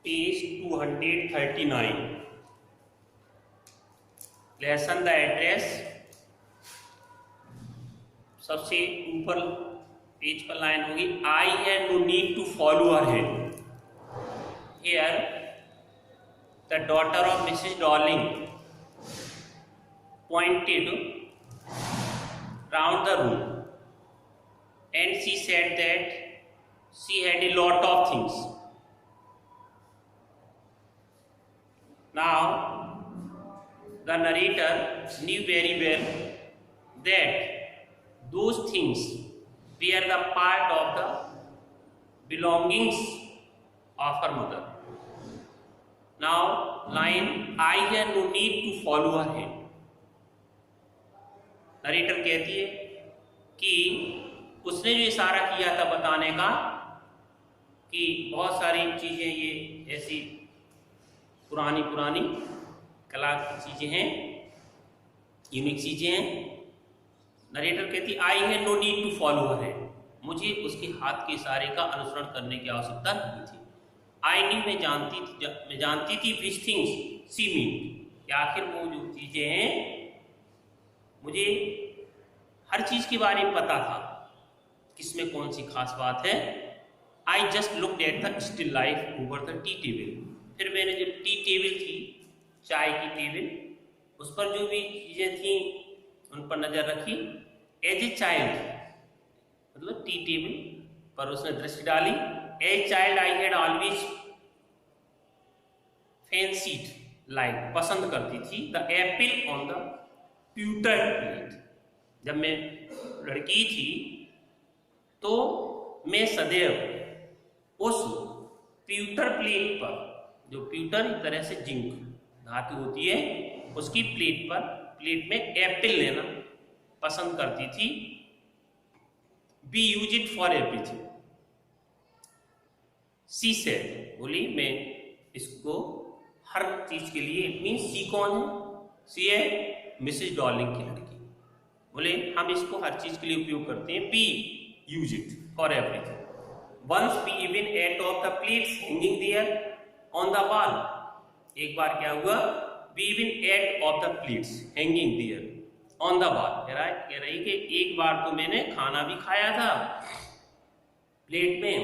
Page 239 lesson the address. सबसे ऊपर page पर लाइन होगी, I have no need to follow her head. Here the daughter of Mrs Dorling pointed round the room and she said that she had a lot of things. Now the narrator knew very well that those things were the part of the belongings of her mother. Now line, I had no need to follow her head. Narrator कहती है कि उसने जो इशारा किया था बताने का कि बहुत सारी चीज़ें ये ऐसी पुरानी कला की चीज़ें हैं, यूनिक चीज़ें हैं। नरेटर कहती I have no need to follow her head, मुझे उसके हाथ के इशारे का अनुसरण करने की आवश्यकता नहीं थी। आई नी मैं जानती थी विच थिंग्स सी मीन, कि आखिर वो जो चीज़ें हैं मुझे हर चीज के बारे में पता था, किसमें कौन सी खास बात है। I just looked at the still life over the tea table. फिर मैंने जब टी टेबल थी, चाय की टेबल, उस पर जो भी चीजें थी उन पर नजर रखी। एज ए चाइल्ड, मतलब टी टेबल पर उसने दृष्टि डाली। As child I had always fancied like, पसंद करती थी, the apple on the pewter plate. जब मैं लड़की थी तो मैं सदैव उस प्यूटर प्लेट पर, जो प्यूटर एक तरह से जिंक धातु होती है, उसकी प्लेट में एप्पल लेना पसंद करती थी। B use it for everything, she said, बोली मैं इसको हर चीज के लिए। इट मीन सी कौन है? सी है मिसेस डॉर्लिंग की लड़की। बोले हम इसको हर चीज के लिए उपयोग करते हैं। We use it for everything. Once we even ate off the plates hanging there on the wall. एक बार क्या हुआ, we even ate off the plates hanging there on the wall. कह रही कि एक बार तो मैंने खाना भी खाया था प्लेट में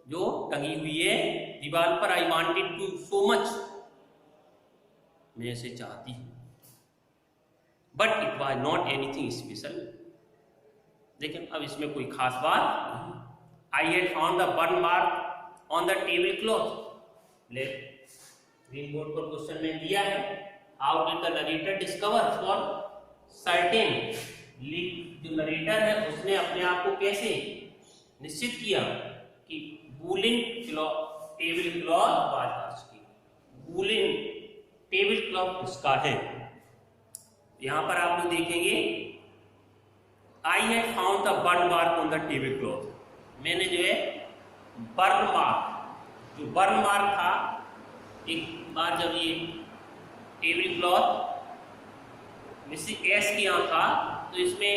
जो टंगी हुई है दीवार पर। I wanted to so much, मैं इसे चाहती हूँ। But it was not anything special, लेकिन अब इसमें कोई खास बात नहीं। I had found the burn mark on the table cloth. Green board पर क्वेश्चन में दिया है, how did the narrator discover for certain. जो नरेटर है उसने अपने आप को कैसे निश्चित किया कि वूलन टेबल क्लॉथ वाज की, वूलन टेबल क्लॉथ उसका है। यहां पर आप लोग देखेंगे, I have found the burn mark on the table cloth. मैंने जो है बर्न मार्क, जो बर्न मार्क था, एक बार जब ये टेबल क्लॉथ मिसेस एस की यहाँ था तो इसमें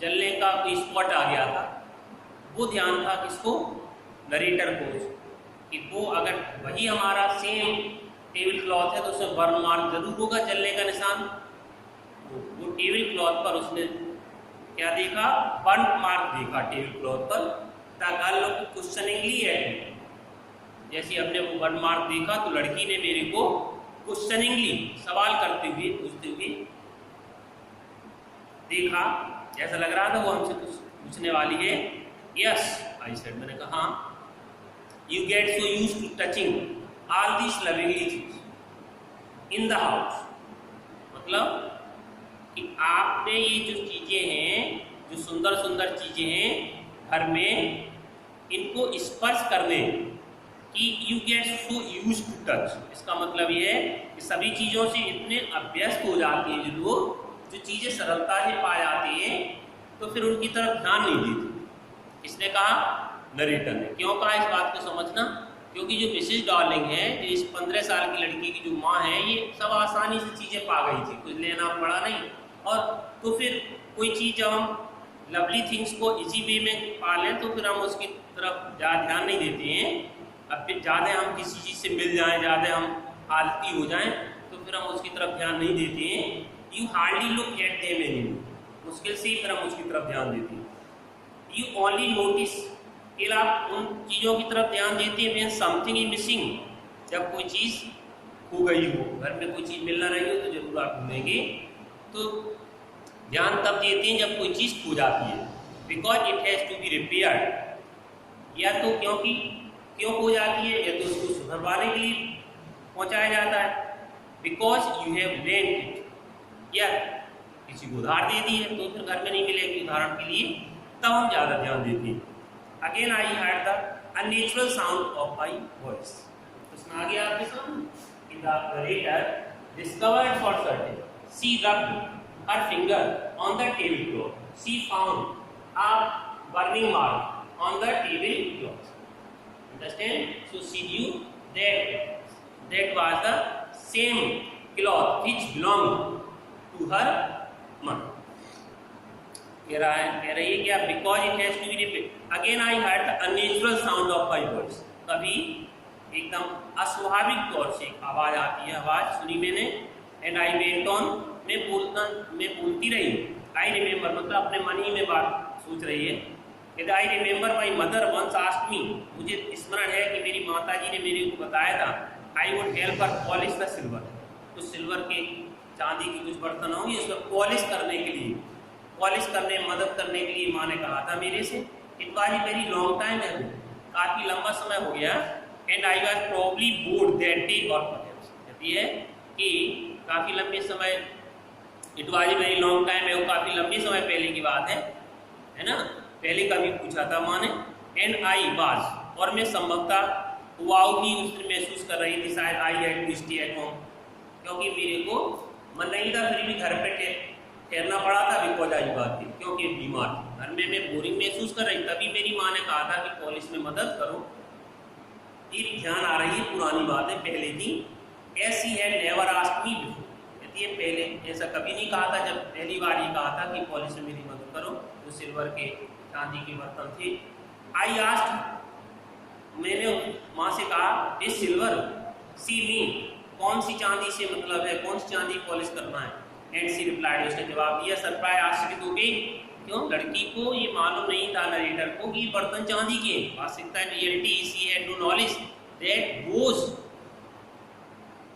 जलने का कोई स्पॉट आ गया था। वो ध्यान था किसको? नरेटर को, कि वो अगर वही हमारा सेम टेबल क्लॉथ है तो उसमें बर्न मार्क जरूर होगा, जलने का निशान। वो टेबल क्लॉथ पर उसने क्या देखा? बर्न मार्क देखा टेबल क्लॉथ पर। The girl questioningly at me. जैसे हमने वो बर्न मार्क देखा तो लड़की ने मेरे को क्वेश्चनिंगली, सवाल करते हुए, पूछते हुए देखा। ऐसा लग रहा था वो हमसे कुछ पूछने वाली है। यस आई सेड, मैंने कहा हाँ। You get so used to touching all this lovingly things in the house. मतलब कि आपने ये जो चीजें हैं, जो सुंदर सुंदर चीजें हैं घर में, इनको स्पर्श करने की, you get so use to touch. इसका मतलब ये है कि सभी चीजों से इतने अभ्यस्त हो जाते हैं जो लोग, जो चीजें सरलता से पा जाते हैं तो फिर उनकी तरफ ध्यान नहीं देते। किसने कहा? नरेटर ने। क्यों कहा इस बात को समझना? क्योंकि जो मिसेस डॉर्लिंग है, जो इस 15 साल की लड़की की जो माँ है, ये सब आसानी से चीजें पा गई थी, कुछ लेना पड़ा नहीं। और तो फिर कोई चीज जब हम लवली थिंग्स को इसी वे में पा लें तो फिर हम उसकी तरफ ज़्यादा ध्यान नहीं देते हैं। अब ज़्यादा हम किसी चीज़ से मिल जाएं, ज़्यादा हम आलती हो जाएं, तो फिर हम उसकी तरफ ध्यान नहीं देते हैं। You hardly look at them anymore, मुश्किल से ही फिर हम उसकी तरफ ध्यान देते हैं। यू ओनली नोटिस, फिर आप उन चीज़ों की तरफ ध्यान देते हैं व्हेन समथिंग इज मिसिंग, जब कोई चीज़ खो गई हो, घर में कोई चीज़ मिल ना रही हो तो जरूर आप ढूंढेंगे। तो ध्यान तब देते हैं जब कोई चीज़ खो जाती है, because it has to be repaired, या तो क्योंकि क्यों खो जाती है, या तो उसको सुधरवाने के लिए पहुंचाया जाता है, because you have lent it, या किसी को उधार दे दी है तो फिर घर में नहीं मिलेगी उदाहरण के लिए, तब हम ज़्यादा ध्यान देते हैं। Again I heard the unnatural sound of my voice, उसमें आ गया आपके सामने कि the narrator discovered for certain she rubbed her finger on the tablecloth, she found a burning mark on the tablecloth, understand? So she knew that was the same cloth which belonged to her mother. कह रही है क्या, because it has to be repeated. Again I heard the unnatural sound of my voice, कभी एकदम अस्वाभाविक तौर से आवाज आती है, आवाज सुनी मैंने, and I went on, मैं बोलती रही। आई रिमेंबर मतलब अपने मन ही में बात सोच रही है। यदि I remember my mother once asked me, मुझे स्मरण है कि मेरी माता जी ने मेरे को बताया था, I would help her polish the silver, कुछ सिल्वर के चांदी के कुछ बर्तन होंगे उसको पॉलिश करने के लिए, पॉलिश करने मदद करने के लिए माँ ने कहा था मेरे से। It was a very long time है, काफ़ी लंबा समय हो गया, and I was probably board that day और कहती है कि काफ़ी लंबे समय, it was a very long time है, वो काफ़ी लंबे समय पहले की बात है ना, पहले कभी पूछा था माँ ने। एंड आई वाज, और मैं संभवतः वाव भी उसने महसूस कर रही थी, शायद I had to stay at home, क्योंकि मेरे को मन नहीं था, फिर भी घर पे ठहरना पड़ा था, बिकॉज आई बात थी क्योंकि बीमार थी, घर में मैं बोरिंग महसूस कर रही, तभी मेरी माँ ने कहा था कि पॉलिश में मदद करो। ये ध्यान आ रही है पुरानी बातें पहले थी, as she had never asked me before, ये पहले ऐसा कभी नहीं कहा था, जब पहली बार ये कहा था कि पॉलिश में मेरी मदद करो, वो सिल्वर के चांदी के बर्तन थे। आई आस्क्ड, मैंने माँ से कहा, दिस सिल्वर, सी मी, कौन सी चांदी से मतलब है, कौन सी चांदी पॉलिश करना है। एंड सी रिप्लाइड, उसने जवाब दिया, सरप्राइज आश्चर्य हो गई, क्यों, लड़की को ये मालूम नहीं था नरेटर को कि बर्तन चांदी के, वास्तविकता reality she had no knowledge that those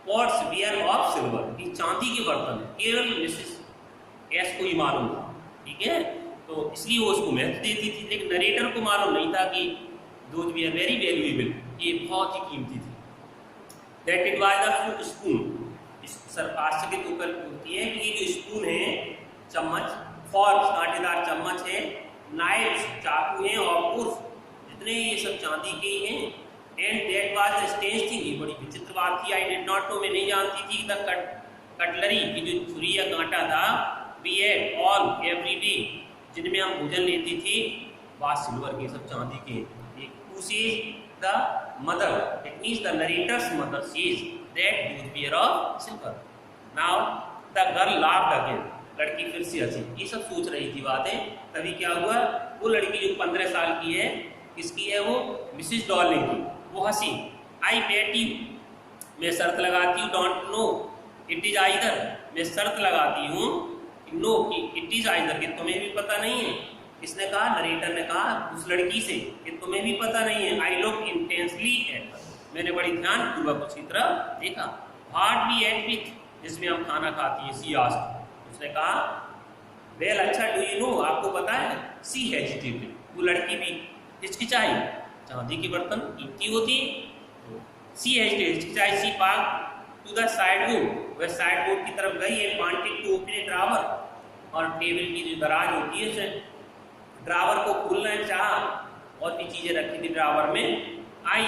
pots were of silver, कि चांदी के बर्तन है, केवल मिसेस एस को ही मालूम था, ठीक है, तो इसलिए वो उसको महत्व देती थी, लेकिन नरेटर को मालूम नहीं था कि those we are very valuable, ये बहुत ही कीमती थी। That it was the spoon, इस आश्चर्य के ऊपर होती है कि ये जो स्पून है, चम्मच, फॉर्क कांटेदार चम्मच है, नाइफ्स चाकू हैं, और कुर्स, जितने ये सब चांदी के ही हैं। And that was the strange thing, ये बड़ी विचित्र बात थी, आई डिड नॉट नो, मैं नहीं जानती थी द कटलरी की जो छुरी या कांटा था, we ate all every day, जिनमें हम भोजन लेती थी, वह सिल्वर के, सब चांदी के। To says the mother, it means the narrator's mother says that those were of silver. Now the girl laughed again, लड़की फिर से हंसी, ये सब सोच रही थी बातें, तभी क्या हुआ, वो लड़की जो 15 साल की है, किसकी है वो, मिसिस डॉर्लिंग की, वो हंसी। आई बेट यू, मैं शर्त लगाती हूँ, don't know it is either, मैं शर्त लगाती हूँ नो कि इट इज आइदर, कि तुम्हें भी पता नहीं है। इसने कहा, नरेटर ने कहा उस लड़की से कि तुम्हें भी पता नहीं है। आई लुक इंटेंसली एट, मैंने बड़ी ध्यानपूर्वक उसकी तरफ देखा। व्हाट वी एट विथ, जिसमें हम खाना खाती है, सी आस्क्ड, उसने कहा, वेल अच्छा, डू यू नो, आपको पता है, सी हेजिटेटेड, वो लड़की भी हिचकिचाई, चांदी के बर्तन कीमती होती है, सी हिचकिचाई, she park to the sideboard, वह साइड बोर्ड की तरफ गई, and wanted to open a drawer, और टेबल की जो दराज होती है उसने ड्रावर को खोलना चाहा, और भी चीजें रखी थी ड्रावर में। आई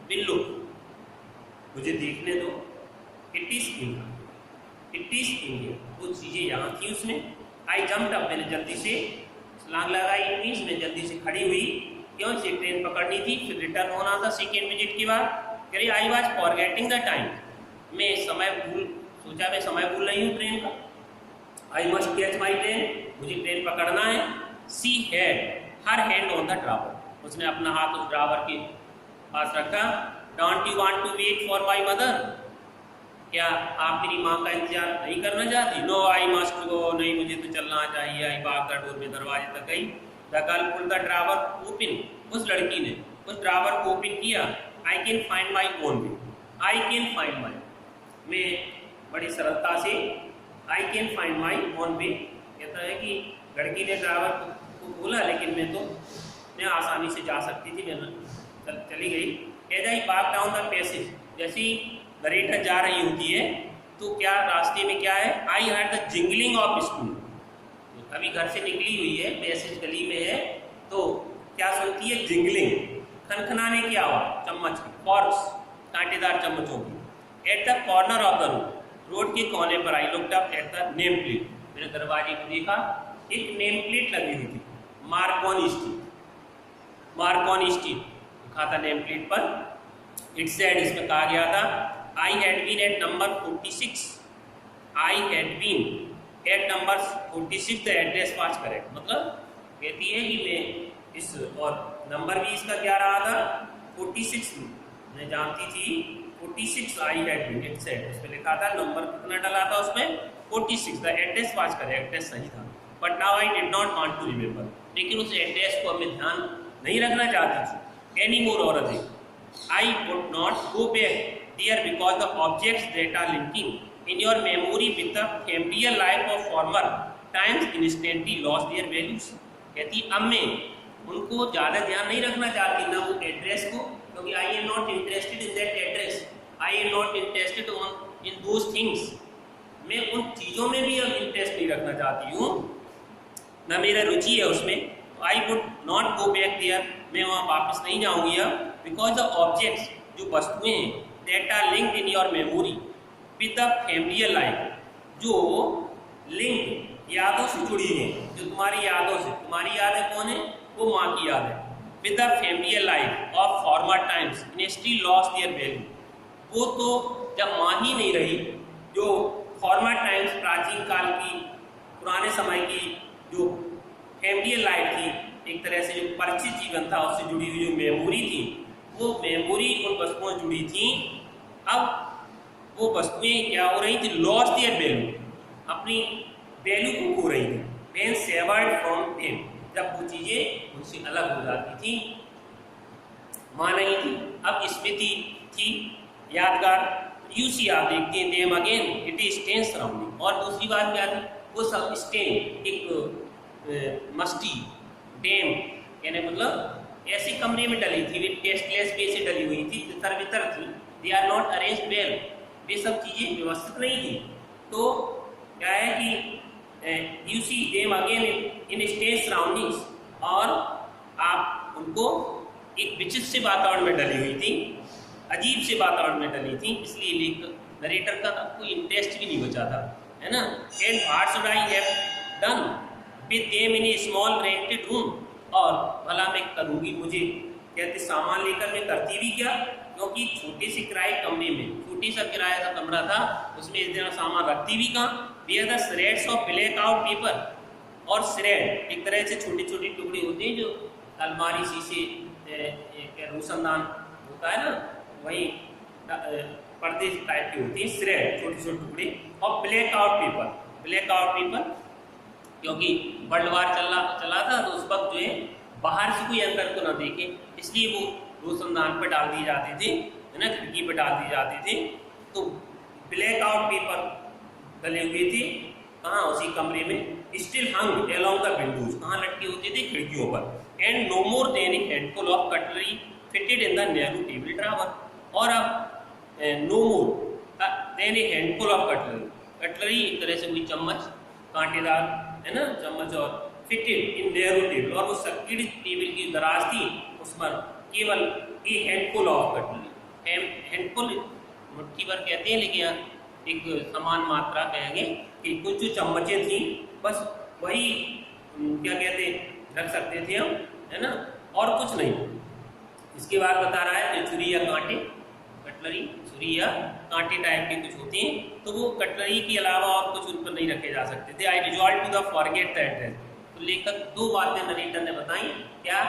विल लुक, मुझे देखने दो, इट इज इंडिया, वो चीजें यहाँ थी उसमें। आई जम्प्ड अप, मैंने जल्दी से छलांग लगाई, इट मीन्स मैं जल्दी से खड़ी हुई, क्यों से ट्रेन पकड़नी थी, फिर रिटर्न होना था सेकेंड विजिट के बाद। कह रही, I was forgetting the time, मैं समय सोचा मैं समय भूल रही हूँ ट्रेन का। I must catch my train, मुझे ट्रेन पकड़ना है। She had her hand on the drawer, उसने अपना हाथ उस ड्रावर के पास रखा। Don't you want to wait for my mother, क्या आप मेरी माँ का इंतजार नहीं करना चाहती? नो आई मस्ट गो, नहीं मुझे तो चलना चाहिए। आई भाग द डोर में दरवाजे तक गई। The girl pulled the drawer open, उस लड़की ने उस ड्रावर को ओपन किया। I can find my own way, I can find my, मैं बड़ी सरलता से I can find my own way कहता है कि लड़की ने ड्राइवर को बोला, लेकिन मैं आसानी से जा सकती थी, मैं चली गई। As I walk down the passage, जैसी नरेटर जा रही होती है तो क्या रास्ते में क्या है, I heard the jingling of spoon, अभी घर से निकली हुई है, पैसेज गली में है, तो क्या सुनती है, जिंगलिंग, खनखनाने की आवाज़, चम्मच की, फॉर्क्स, कांटेदार चम्मचों की। At the corner of the road के कोने पर I looked up at the name plate, मैंने दरवाजे को देखा, एक नेम प्लेट लगी हुई थी, मार्कोनी स्ट्रीट, मार्कोनी स्ट्रीट लिखा था नेम प्लेट पर। इट सेड, इसमें कहा गया था, I had been at number 46, I had been at number 46, the address was correct, मतलब कहती है कि मैं इस, और नंबर भी इसका क्या रहा था, 46, मैं जानती थी 46, I had been, it said, उसमें लिखा था, नंबर कितना डला था उसमें, 46, the address was correct, address सही था। But now I did not want to remember, लेकिन उस एड्रेस को मैं ध्यान नहीं रखना चाहती थी, एनी मोर और अधिक। I would not go back there because the objects that are linking in your memory with the familiar life of former times instantly lose their values. कहती अब मैं उनको ज़्यादा ध्यान नहीं रखना चाहती, ना वो एड्रेस को, क्योंकि I am not interested in that address, I am not interested in those things, मैं उन चीज़ों में भी अब इंटरेस्ट नहीं रखना चाहती हूँ, ना मेरा रुचि है उसमें। I would not go back there, मैं वहाँ वापस नहीं जाऊँगी अब, बिकॉज द ऑब्जेक्ट्स, जो वस्तुएं हैं, that are linked in your memory with the familiar life, जो लिंक यादों से जुड़ी हैं, जो तुम्हारी यादों से, तुम्हारी यादें कौन है, वो माँ की याद है, with the familiar life of former times instil loss their value, वो तो जब माँ ही नहीं रही, जो फॉर्मर टाइम्स, प्राचीन काल की, पुराने समय की जो फैमिलियर लाइफ थी, एक तरह से जो परिचित जीवन था, उससे जुड़ी हुई जो मेमोरी थी, वो मेमोरी उन वस्तुओं से जुड़ी थी। अब वो वस्तुएं क्या हो रही थी, लॉस देयर वैल्यू, अपनी वैल्यू को खो रही थी, व्हेन सेवर्ड फ्रॉम देम, जब वो चीज़ें उनसे अलग हो जाती थी, माँ नहीं थी, अब स्मृति थी, यादगार, यू सी, आप देखते हैं, them again it is stain surrounding. और दूसरी बात क्या थी, वो सब स्टेन, एक मस्टी, डेम, यानी मतलब ऐसे कमरे में डली थी, वे टेस्टलेस वे से डली हुई थी, तितर बितर थी, they are not arrange well, वे सब चीज़ें व्यवस्थित नहीं थी। तो क्या है कि you see them again in strange surroundings, और आप उनको एक विचित्र से वातावरण में डली हुई थी, अजीब से वातावरण में डली थी, इसलिए लेखक नरेटर का कोई इंटरेस्ट भी नहीं बचा था, है ना। And what should I have done with them in A small rented room, और भला मैं करूँगी, मुझे कहते सामान लेकर मैं करती भी क्या, क्योंकि छोटे से किराए कमरे में, छोटी सा किराए का कमरा था, उसमें इस तरह सामान रखती भी कहाँ, where the shreds of black out paper, और श्रेड एक तरह से छोटे छोटे टुकड़े होते हैं, जो अलमारी शीशे रोशनदान होता है ना, वही पर्दे टाइप के होते हैं, श्रेड छोटे छोटे टुकड़े, और black out paper, black out paper क्योंकि वर्ल्ड वार चला था, तो उस वक्त जो है बाहर से कोई अंदर को ना देखे, इसलिए वो रोशनदान पर डाल दिए जाते थे, है ना, खिड़की पर डाल दिए जाते थे। तो ब्लैक आउट पेपर डले हुए थे, कहाँ, उसी कमरे में, still hung along the windows, कहाँ लटके होते थे, खिड़कियों पर। And no more than a handful of cutlery fitted in the narrow table drawer, और अब no more than a handful of cutlery, cutlery एक तरह से कोई चम्मच, कांटेदार, है ना, चम्मच, और फिटेड इन नैरो टेबल, और वो संकीर्ण टेबल की दराज थी, उस पर केवल ए हैंडफुल ऑफ कटलरी, हैंडफुल मुट्ठी भर कहते हैं, लेकिन एक समान मात्रा कहेंगे कि कुछ जो चम्मचें थी, बस वही क्या कहते रख सकते थे हम, है ना, और कुछ नहीं। इसके बाद बता रहा है कि छुरी या कांटे, कटलरी, छुरी या कांटे टाइप के कुछ होती हैं, तो वो कटलरी के अलावा और कुछ उन पर नहीं रखे जा सकते थे। I resolve to the forget the address, तो लेखक दो बातें नरेटर ने बताई, क्या,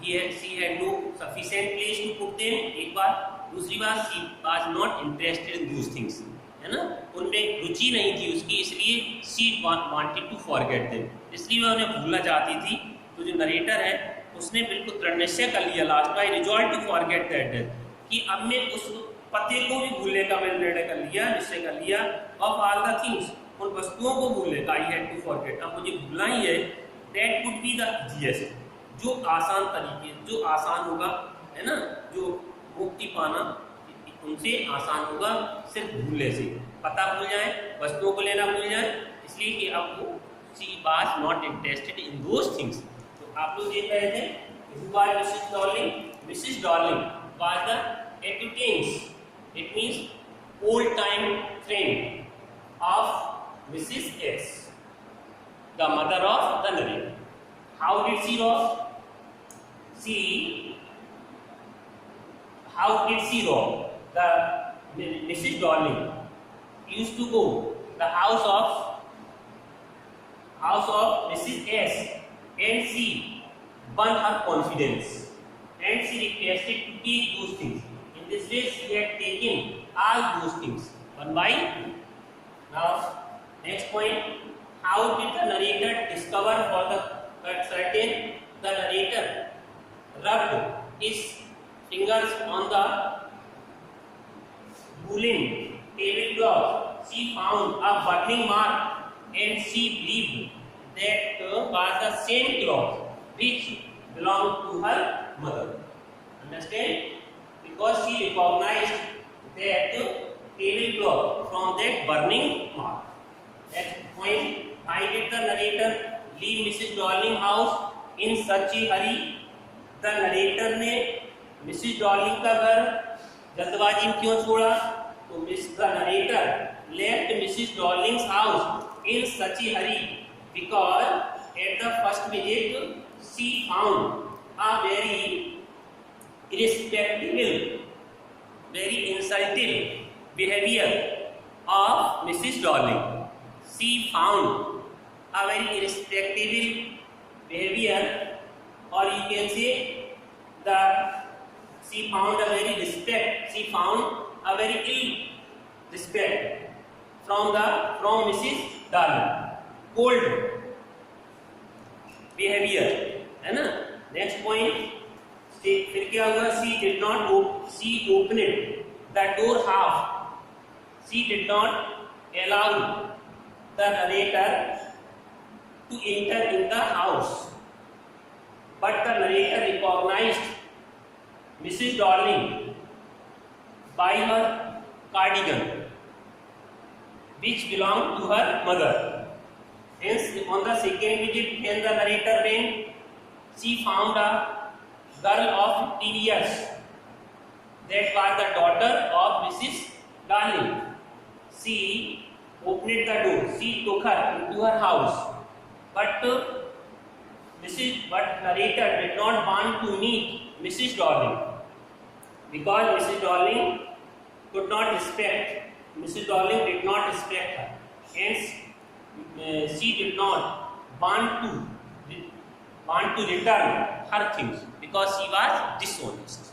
she had no sufficient place to put them, एक बात। दूसरी बात, she was not interested in those things, है ना, उनमें रुचि नहीं थी उसकी, इसलिए she wanted to forget them, इसलिए वह उन्हें भूलना चाहती थी। तो जो नरेटर है उसने बिल्कुल दृढ़ निश्चय कर लिया लास्ट में, resolve to forget that death, कि अब मैं उस पते को भी भूलने का मैंने निर्णय कर लिया, निश्चय कर लिया, ऑफ ऑल द थिंग्स, उन वस्तुओं को भूलने का, आई हैड टू फॉरगेट, अब मुझे भूलना ही है, that would be the easiest, जो आसान तरीके, जो आसान होगा, है ना, जो मुक्ति पाना उनसे आसान होगा सिर्फ भूलने से, पता भूल जाए, वस्तुओं को लेना भूल जाए, इसलिए कि अब वो she was not interested in those things. तो आप लोग देख रहे थे who was Mrs. Darling? Mrs. Darling was the acquaintance, it means old time friend of Mrs. S, the mother of the narrator. How did she rob? How did she rob? The Mrs. Darling used to go the house of Mrs. S, and she won her confidence, and she requested to take those things. In this way, she had taken all those things one by one. Now, next point: how did the narrator discover for the certain? The narrator rubbed his fingers on the woolen tablecloth. She found a burning mark, and she believed that was the same cloth which belonged to her mother. Understand? Because she recognized that tablecloth from that burning mark. Next point: why did the narrator leave Mrs. Darling house in such a hurry? The narrator ने Mrs. Darling का घर जल्दबाजी में क्यों छोड़ा? तो the narrator left Mrs. Darling's house in such a hurry because at the first visit she found a very irrespectable, very insulting behavior of Mrs. Darling. She found a very irrespectable behavior, or you can say she found a very ill respect from Mrs. Darling. Cold behavior, है ना। Next point, फिर क्या हुआ? she opened the door half. She did not allow the narrator to enter in the house, but the narrator recognized Mrs. Darling by her cardigan, which belonged to her mother. Hence, on the second visit, when the narrator went, she found a girl of 15 years. That was the daughter of Mrs. Darling. She opened the door. She took her into her house, but narrator did not want to meet Mrs. Darling because Mrs. Darling did not respect her. Hence, she did not want to return her things because she was dishonest.